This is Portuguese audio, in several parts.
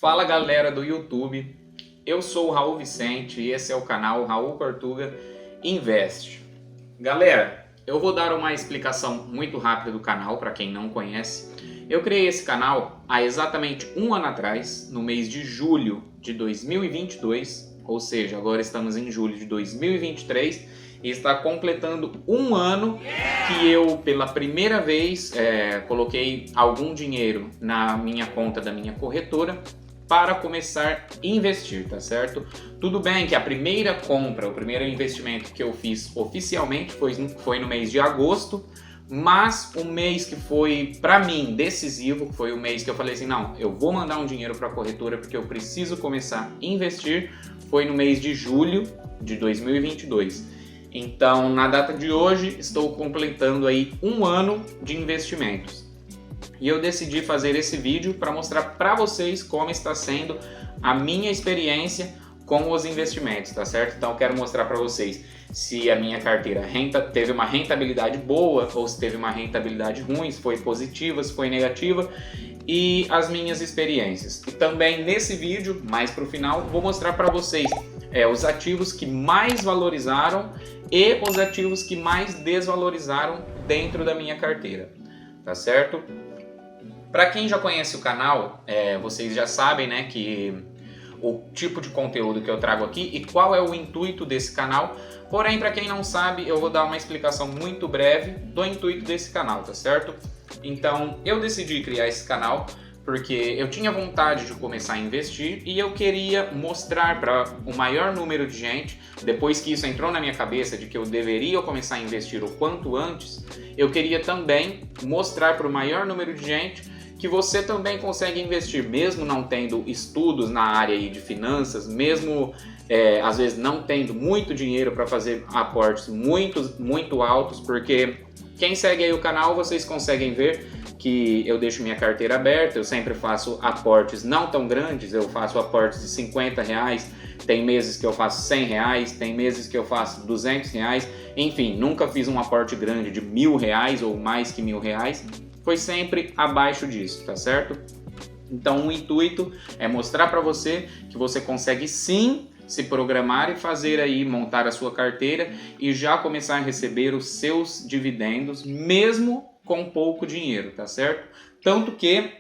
Fala galera do YouTube, eu sou o Raul Vicente e esse é o canal Raul Portuga Invest. Galera, eu vou dar uma explicação muito rápida do canal para quem não conhece. Eu criei esse canal há exatamente um ano atrás, no mês de julho de 2022, ou seja, agora estamos em julho de 2023 e está completando um ano que eu, pela primeira vez, coloquei algum dinheiro na minha conta da minha corretora para começar a investir, tá certo? Tudo bem que a primeira compra, o primeiro investimento que eu fiz oficialmente foi no mês de agosto, mas o mês que foi para mim decisivo, foi o mês que eu falei assim, não, eu vou mandar um dinheiro para a corretora porque eu preciso começar a investir, foi no mês de julho de 2022. Então, na data de hoje, estou completando aí um ano de investimentos. E eu decidi fazer esse vídeo para mostrar para vocês como está sendo a minha experiência com os investimentos, tá certo? Então eu quero mostrar para vocês se a minha carteira teve uma rentabilidade boa ou se teve uma rentabilidade ruim, se foi positiva, se foi negativa e as minhas experiências. E também nesse vídeo, mais para o final, vou mostrar para vocês os ativos que mais valorizaram e os ativos que mais desvalorizaram dentro da minha carteira, tá certo? Para quem já conhece o canal, vocês já sabem, né, que o tipo de conteúdo que eu trago aqui e qual é o intuito desse canal. Porém, para quem não sabe, eu vou dar uma explicação muito breve do intuito desse canal, tá certo? Então, eu decidi criar esse canal porque eu tinha vontade de começar a investir e eu queria mostrar para o maior número de gente, depois que isso entrou na minha cabeça de que eu deveria começar a investir o quanto antes, eu queria também mostrar para o maior número de gente que você também consegue investir, mesmo não tendo estudos na área aí de finanças, mesmo às vezes não tendo muito dinheiro para fazer aportes muito altos, porque quem segue aí o canal, vocês conseguem ver que eu deixo minha carteira aberta, eu sempre faço aportes não tão grandes, eu faço aportes de R$50, tem meses que eu faço R$100, tem meses que eu faço R$200, enfim, nunca fiz um aporte grande de R$1.000 ou mais que R$1.000, foi sempre abaixo disso, tá certo? Então o intuito é mostrar para você que você consegue sim se programar e fazer aí, montar a sua carteira e já começar a receber os seus dividendos, mesmo com pouco dinheiro, tá certo? Tanto que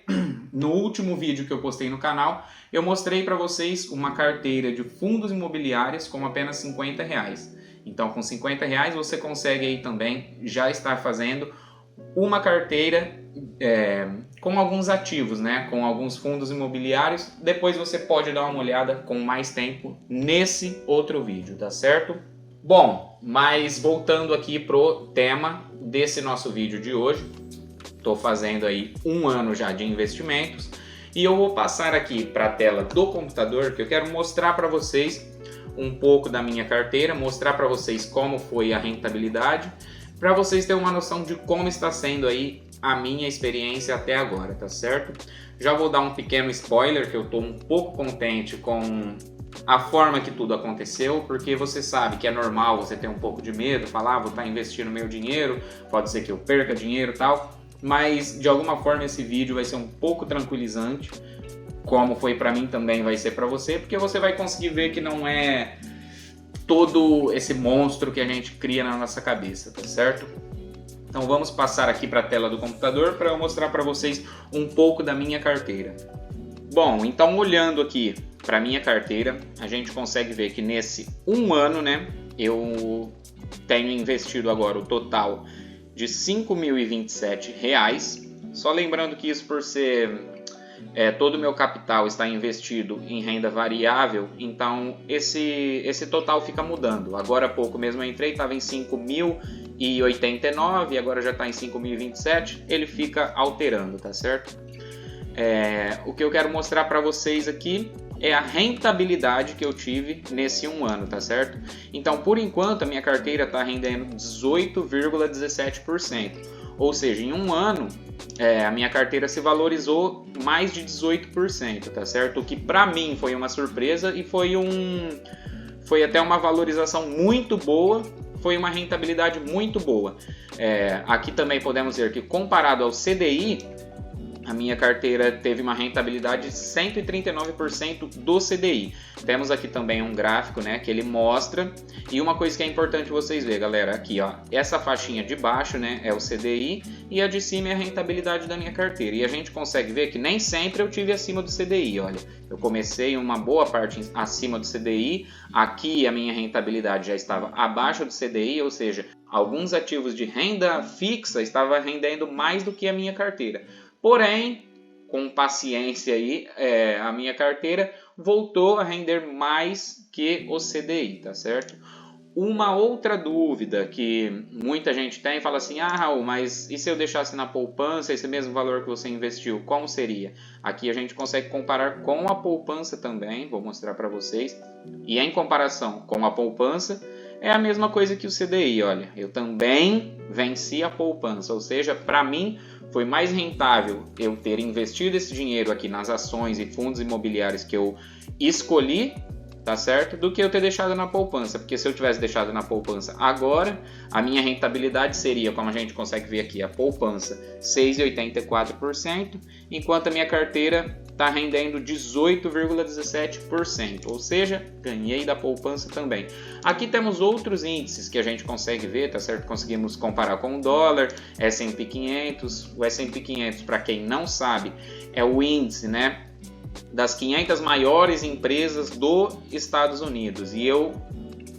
no último vídeo que eu postei no canal, eu mostrei para vocês uma carteira de fundos imobiliários com apenas R$50. Então com R$50 você consegue aí também já estar fazendo uma carteira com alguns ativos, né? Com alguns fundos imobiliários. Depois você pode dar uma olhada com mais tempo nesse outro vídeo, tá certo? Bom, mas voltando aqui pro tema desse nosso vídeo de hoje, estou fazendo aí um ano já de investimentos e eu vou passar aqui para a tela do computador que eu quero mostrar para vocês um pouco da minha carteira, mostrar para vocês como foi a rentabilidade, para vocês terem uma noção de como está sendo aí a minha experiência até agora, tá certo? Já vou dar um pequeno spoiler que eu estou um pouco contente com a forma que tudo aconteceu, porque você sabe que é normal você ter um pouco de medo, falar, vou estar investindo meu dinheiro, pode ser que eu perca dinheiro e tal, mas de alguma forma esse vídeo vai ser um pouco tranquilizante, como foi para mim também vai ser para você, porque você vai conseguir ver que não é todo esse monstro que a gente cria na nossa cabeça, tá certo? Então vamos passar aqui para a tela do computador para eu mostrar para vocês um pouco da minha carteira. Bom, então olhando aqui para minha carteira, a gente consegue ver que nesse um ano, né, eu tenho investido agora o total de R$5.027. Só lembrando que isso por ser todo o meu capital está investido em renda variável, então esse total fica mudando. Agora há pouco mesmo eu entrei, estava em 5.089, agora já está em 5.027, ele fica alterando, tá certo? O que eu quero mostrar para vocês aqui é a rentabilidade que eu tive nesse um ano, tá certo? Então, por enquanto, a minha carteira está rendendo 18,17%. Ou seja, em um ano, a minha carteira se valorizou mais de 18%, tá certo? O que para mim foi uma surpresa e foi até uma valorização muito boa, foi uma rentabilidade muito boa. Aqui também podemos ver que comparado ao CDI, a minha carteira teve uma rentabilidade de 139% do CDI. Temos aqui também um gráfico, né, que ele mostra. E uma coisa que é importante vocês verem, galera, aqui, ó, essa faixinha de baixo, né, é o CDI e a de cima é a rentabilidade da minha carteira. E a gente consegue ver que nem sempre eu tive acima do CDI, olha. Eu comecei uma boa parte acima do CDI, aqui a minha rentabilidade já estava abaixo do CDI, ou seja, alguns ativos de renda fixa estavam rendendo mais do que a minha carteira. Porém, com paciência aí, a minha carteira voltou a render mais que o CDI, tá certo? Uma outra dúvida que muita gente tem, fala assim, ah, Raul, mas e se eu deixasse na poupança esse mesmo valor que você investiu, como seria? Aqui a gente consegue comparar com a poupança também, vou mostrar para vocês. E em comparação com a poupança, é a mesma coisa que o CDI, olha, eu também venci a poupança, ou seja, para mim foi mais rentável eu ter investido esse dinheiro aqui nas ações e fundos imobiliários que eu escolhi, tá certo? Do que eu ter deixado na poupança, porque se eu tivesse deixado na poupança agora, a minha rentabilidade seria, como a gente consegue ver aqui, a poupança 6,84%, enquanto a minha carteira está rendendo 18,17%, ou seja, ganhei da poupança também. Aqui temos outros índices que a gente consegue ver, tá certo? Conseguimos comparar com o dólar, S&P 500. O S&P 500, para quem não sabe, é o índice, né, das 500 maiores empresas dos Estados Unidos. E eu,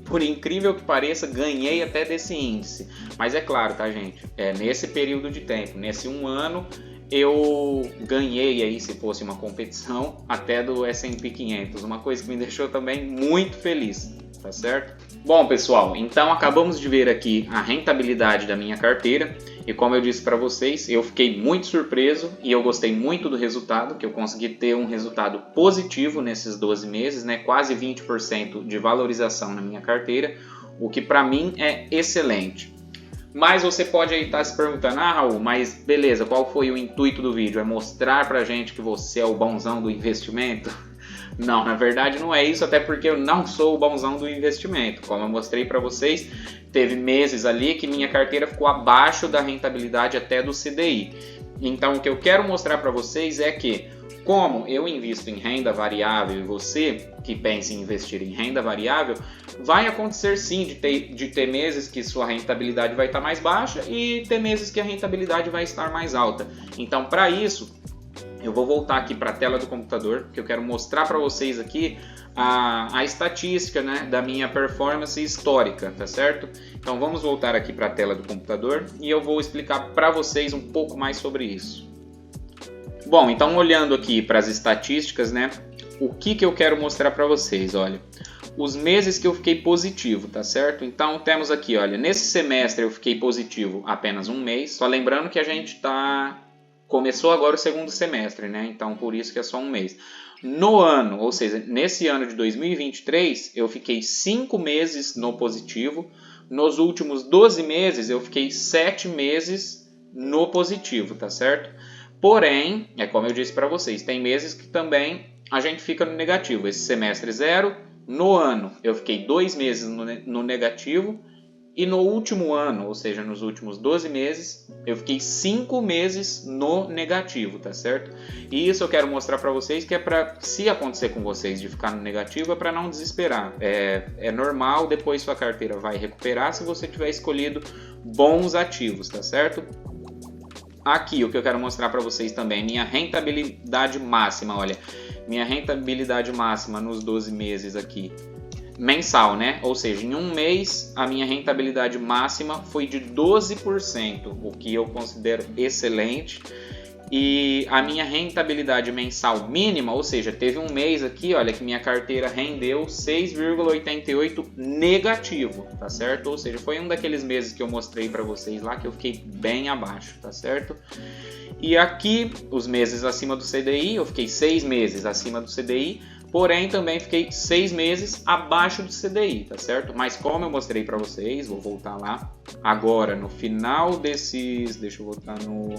por incrível que pareça, ganhei até desse índice. Mas é claro, tá, gente? Nesse período de tempo, nesse um ano, eu ganhei aí, se fosse uma competição, até do S&P 500. Uma coisa que me deixou também muito feliz, tá certo? Bom, pessoal, então acabamos de ver aqui a rentabilidade da minha carteira. E como eu disse para vocês, eu fiquei muito surpreso e eu gostei muito do resultado, que eu consegui ter um resultado positivo nesses 12 meses, né? Quase 20% de valorização na minha carteira, o que para mim é excelente. Mas você pode aí estar se perguntando, ah, Raul, mas beleza, qual foi o intuito do vídeo? É mostrar pra gente que você é o bonzão do investimento? Não, na verdade não é isso, até porque eu não sou o bonzão do investimento. Como eu mostrei para vocês, teve meses ali que minha carteira ficou abaixo da rentabilidade até do CDI. Então o que eu quero mostrar para vocês é que, como eu invisto em renda variável e você que pensa em investir em renda variável, vai acontecer sim de ter meses que sua rentabilidade vai estar mais baixa e ter meses que a rentabilidade vai estar mais alta. Então, para isso, eu vou voltar aqui para a tela do computador, porque eu quero mostrar para vocês aqui a estatística, né, da minha performance histórica, tá certo? Então vamos voltar aqui para a tela do computador e eu vou explicar para vocês um pouco mais sobre isso. Bom, então olhando aqui para as estatísticas, né, o que eu quero mostrar para vocês, olha, os meses que eu fiquei positivo, tá certo? Então temos aqui, olha, nesse semestre eu fiquei positivo apenas um mês, só lembrando que a gente começou agora o segundo semestre, né? Então por isso que é só um mês. No ano, ou seja, nesse ano de 2023, eu fiquei 5 meses no positivo. Nos últimos 12 meses, eu fiquei 7 meses no positivo, tá certo? Porém, como eu disse para vocês, tem meses que também a gente fica no negativo. Esse semestre 0, no ano eu fiquei 2 meses no negativo e no último ano, ou seja, nos últimos 12 meses, eu fiquei 5 meses no negativo, tá certo? E isso eu quero mostrar para vocês que é para, se acontecer com vocês de ficar no negativo, é para não desesperar. É normal, depois sua carteira vai recuperar se você tiver escolhido bons ativos, tá certo? Aqui o que eu quero mostrar para vocês também, minha rentabilidade máxima, olha, minha rentabilidade máxima nos 12 meses aqui, mensal, né? Ou seja, em um mês a minha rentabilidade máxima foi de 12%, o que eu considero excelente. E a minha rentabilidade mensal mínima, ou seja, teve um mês aqui, olha, que minha carteira rendeu 6,88 negativo, tá certo? Ou seja, foi um daqueles meses que eu mostrei para vocês lá que eu fiquei bem abaixo, tá certo? E aqui, os meses acima do CDI, eu fiquei 6 meses acima do CDI, porém também fiquei 6 meses abaixo do CDI, tá certo? Mas como eu mostrei para vocês, vou voltar lá, agora no final desses, deixa eu voltar no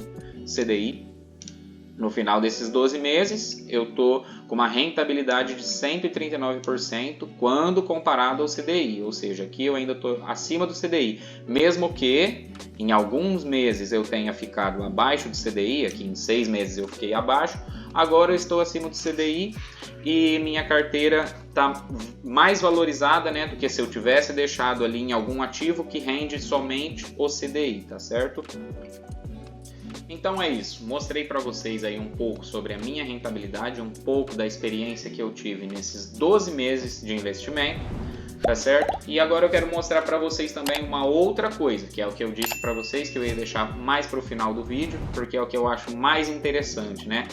CDI, No final desses 12 meses, eu estou com uma rentabilidade de 139% quando comparado ao CDI, ou seja, aqui eu ainda estou acima do CDI, mesmo que em alguns meses eu tenha ficado abaixo do CDI, aqui em 6 meses eu fiquei abaixo, agora eu estou acima do CDI e minha carteira está mais valorizada, né, do que se eu tivesse deixado ali em algum ativo que rende somente o CDI, tá certo? Então é isso, mostrei para vocês aí um pouco sobre a minha rentabilidade, um pouco da experiência que eu tive nesses 12 meses de investimento, tá certo? E agora eu quero mostrar para vocês também uma outra coisa, que é o que eu disse para vocês que eu ia deixar mais para o final do vídeo, porque é o que eu acho mais interessante, né?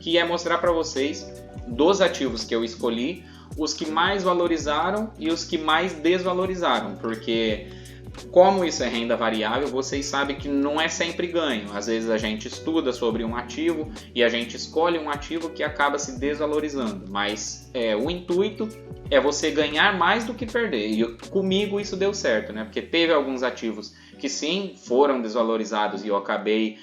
Que é mostrar para vocês dos ativos que eu escolhi, os que mais valorizaram e os que mais desvalorizaram, porque como isso é renda variável, vocês sabem que não é sempre ganho. Às vezes a gente estuda sobre um ativo e a gente escolhe um ativo que acaba se desvalorizando. Mas o intuito é você ganhar mais do que perder. E comigo isso deu certo, né? Porque teve alguns ativos que sim, foram desvalorizados e eu acabei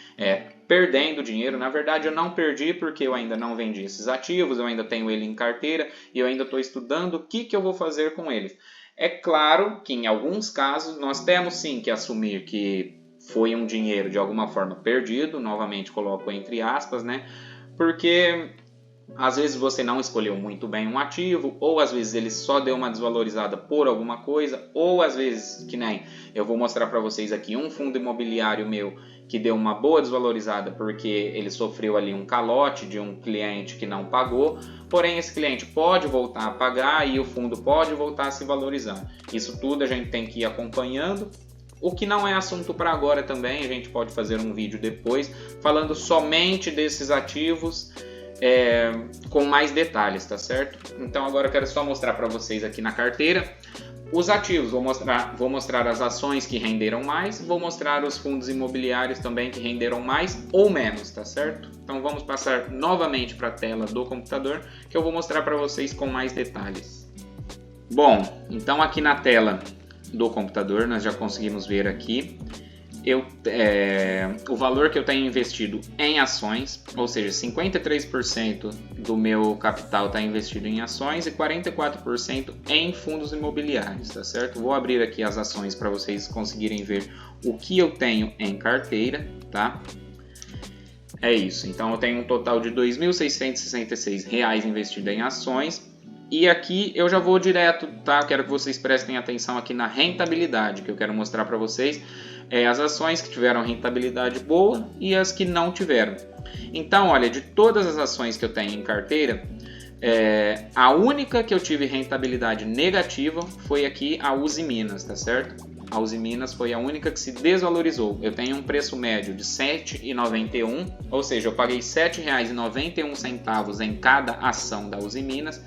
perdendo dinheiro. Na verdade eu não perdi porque eu ainda não vendi esses ativos, eu ainda tenho ele em carteira e eu ainda estou estudando o que eu vou fazer com eles. É claro que em alguns casos nós temos sim que assumir que foi um dinheiro de alguma forma perdido, novamente coloco entre aspas, né? Porque às vezes você não escolheu muito bem um ativo, ou às vezes ele só deu uma desvalorizada por alguma coisa, ou às vezes, que nem eu vou mostrar para vocês aqui um fundo imobiliário meu que deu uma boa desvalorizada porque ele sofreu ali um calote de um cliente que não pagou, porém esse cliente pode voltar a pagar e o fundo pode voltar a se valorizar. Isso tudo a gente tem que ir acompanhando. O que não é assunto para agora também, a gente pode fazer um vídeo depois falando somente desses ativos com mais detalhes, tá certo? Então agora eu quero só mostrar para vocês aqui na carteira os ativos, vou mostrar as ações que renderam mais, vou mostrar os fundos imobiliários também que renderam mais ou menos, tá certo? Então vamos passar novamente para a tela do computador que eu vou mostrar para vocês com mais detalhes. Bom, então aqui na tela do computador nós já conseguimos ver aqui o valor que eu tenho investido em ações, ou seja, 53% do meu capital está investido em ações e 44% em fundos imobiliários, tá certo? Vou abrir aqui as ações para vocês conseguirem ver o que eu tenho em carteira, tá? É isso, então eu tenho um total de R$ 2.666 investido em ações. E aqui eu já vou direto, tá? Eu quero que vocês prestem atenção aqui na rentabilidade, que eu quero mostrar para vocês as ações que tiveram rentabilidade boa e as que não tiveram. Então, olha, de todas as ações que eu tenho em carteira, a única que eu tive rentabilidade negativa foi aqui a Usiminas, tá certo? A Usiminas foi a única que se desvalorizou. Eu tenho um preço médio de R$ 7,91, ou seja, eu paguei R$ 7,91 em cada ação da Usiminas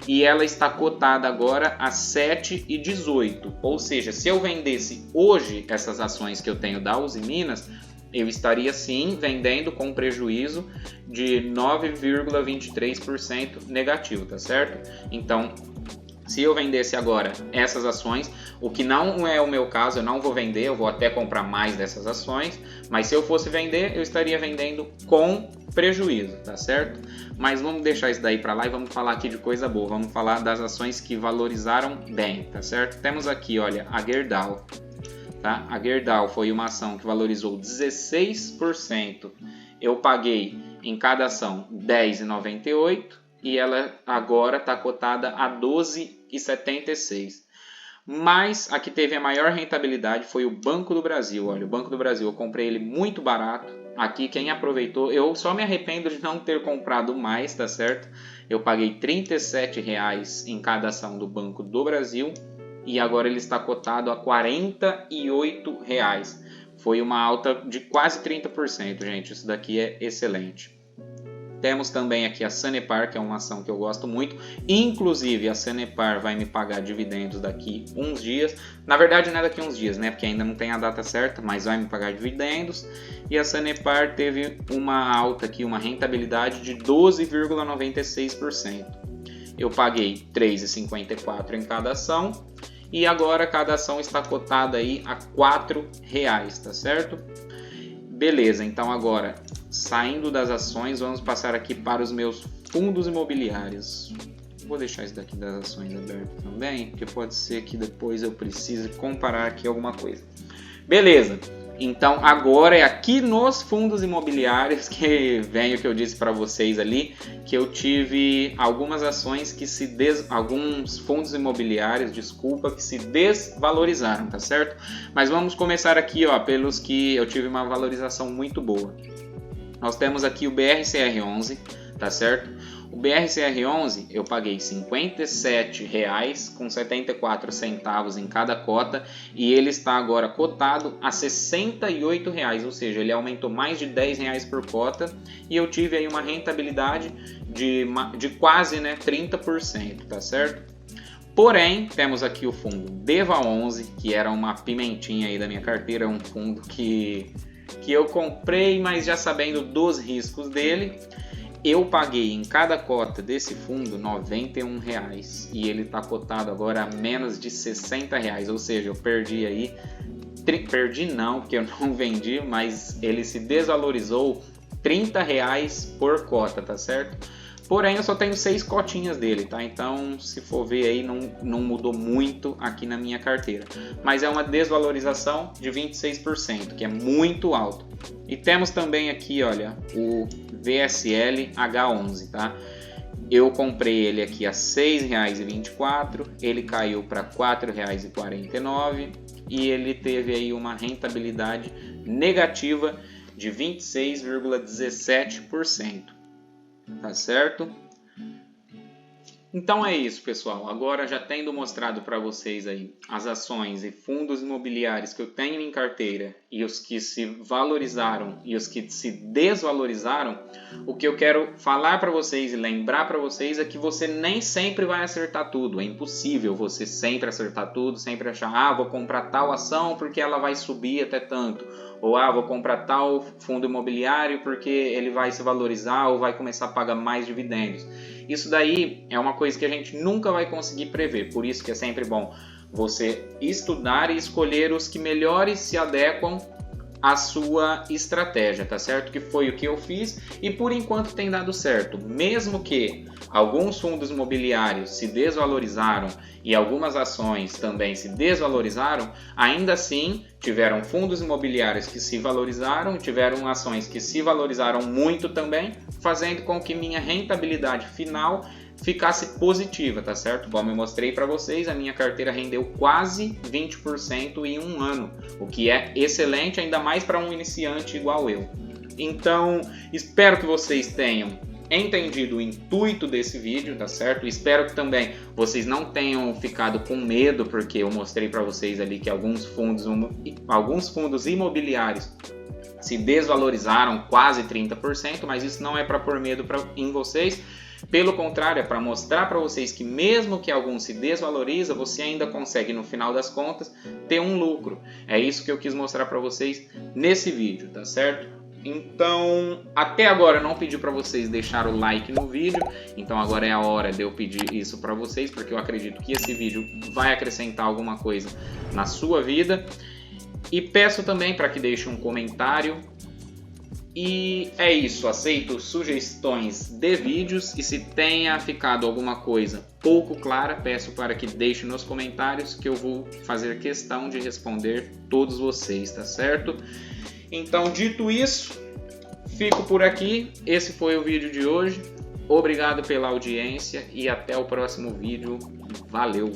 e ela está cotada agora a R$ 7,18. Ou seja, se eu vendesse hoje essas ações que eu tenho da Usiminas, eu estaria sim vendendo com prejuízo de 9,23% negativo, tá certo? Então, se eu vendesse agora essas ações, o que não é o meu caso, eu não vou vender, eu vou até comprar mais dessas ações, mas se eu fosse vender, eu estaria vendendo com prejuízo, tá certo? Mas vamos deixar isso daí para lá e vamos falar aqui de coisa boa, vamos falar das ações que valorizaram bem, tá certo? Temos aqui, olha, a Gerdau, tá? A Gerdau foi uma ação que valorizou 16%, eu paguei em cada ação R$10,98, e ela agora está cotada a R$12,76. Mas a que teve a maior rentabilidade foi o Banco do Brasil. Olha, o Banco do Brasil, eu comprei ele muito barato. Aqui quem aproveitou, eu só me arrependo de não ter comprado mais, tá certo? Eu paguei R$37 em cada ação do Banco do Brasil e agora ele está cotado a R$48. Foi uma alta de quase 30%, gente. Isso daqui é excelente. Temos também aqui a Sanepar, que é uma ação que eu gosto muito. Inclusive, a Sanepar vai me pagar dividendos daqui uns dias. Na verdade, não é daqui uns dias, né? Porque ainda não tem a data certa, mas vai me pagar dividendos. E a Sanepar teve uma alta aqui, uma rentabilidade de 12,96%. Eu paguei R$3,54 em cada ação. E agora cada ação está cotada aí a R$4, tá certo? Beleza, então agora, saindo das ações, vamos passar aqui para os meus fundos imobiliários. Vou deixar isso daqui das ações aberto também, porque pode ser que depois eu precise comparar aqui alguma coisa. Beleza, então agora é aqui nos fundos imobiliários que vem o que eu disse para vocês ali, que eu tive algumas ações que alguns fundos imobiliários, desculpa, que se desvalorizaram, tá certo? Mas vamos começar aqui, ó, pelos que eu tive uma valorização muito boa. Nós temos aqui o BRCR11, tá certo? O BRCR11 eu paguei R$ 57,74 em cada cota e ele está agora cotado a R$ 68,00, ou seja, ele aumentou mais de R$ 10,00 por cota e eu tive aí uma rentabilidade de quase 30%, tá certo? Porém, temos aqui o fundo DEVA11, que era uma pimentinha aí da minha carteira, um fundo que eu comprei, mas já sabendo dos riscos dele. Eu paguei em cada cota desse fundo R$ 91,00 e ele está cotado agora a menos de R$ 60,00, ou seja, eu perdi aí, perdi não, porque eu não vendi, mas ele se desvalorizou R$ 30,00 por cota, tá certo? Porém, eu só tenho 6 cotinhas dele, tá? Então, se for ver aí, não mudou muito aqui na minha carteira. Mas é uma desvalorização de 26%, que é muito alto. E temos também aqui, olha, o VSL H11, tá? Eu comprei ele aqui a R$ 6,24, ele caiu para R$ 4,49 e ele teve aí uma rentabilidade negativa de 26,17%. Tá certo? Então é isso, pessoal. Agora, já tendo mostrado para vocês aí as ações e fundos imobiliários que eu tenho em carteira e os que se valorizaram e os que se desvalorizaram, o que eu quero falar para vocês e lembrar para vocês é que você nem sempre vai acertar tudo. É impossível você sempre acertar tudo, sempre achar, vou comprar tal ação porque ela vai subir até tanto. Ou, vou comprar tal fundo imobiliário porque ele vai se valorizar ou vai começar a pagar mais dividendos. Isso daí é uma coisa que a gente nunca vai conseguir prever, por isso que é sempre bom você estudar e escolher os que melhores se adequam à sua estratégia, tá certo? Que foi o que eu fiz e por enquanto tem dado certo. Mesmo que alguns fundos imobiliários se desvalorizaram e algumas ações também se desvalorizaram, ainda assim tiveram fundos imobiliários que se valorizaram, tiveram ações que se valorizaram muito também, fazendo com que minha rentabilidade final ficasse positiva, tá certo? Como eu mostrei para vocês, a minha carteira rendeu quase 20% em um ano, o que é excelente, ainda mais para um iniciante igual eu. Então, espero que vocês tenham entendido o intuito desse vídeo, tá certo? Espero que também vocês não tenham ficado com medo, porque eu mostrei para vocês ali que alguns fundos imobiliários se desvalorizaram quase 30%, mas isso não é para pôr medo em vocês. Pelo contrário, é para mostrar para vocês que mesmo que algum se desvaloriza, você ainda consegue, no final das contas, ter um lucro. É isso que eu quis mostrar para vocês nesse vídeo, tá certo? Então, até agora eu não pedi para vocês deixar o like no vídeo, então agora é a hora de eu pedir isso para vocês, porque eu acredito que esse vídeo vai acrescentar alguma coisa na sua vida. E peço também para que deixe um comentário. E é isso, aceito sugestões de vídeos e se tenha ficado alguma coisa pouco clara, peço para que deixe nos comentários que eu vou fazer questão de responder todos vocês, tá certo? Então, dito isso, fico por aqui, esse foi o vídeo de hoje, obrigado pela audiência e até o próximo vídeo, valeu!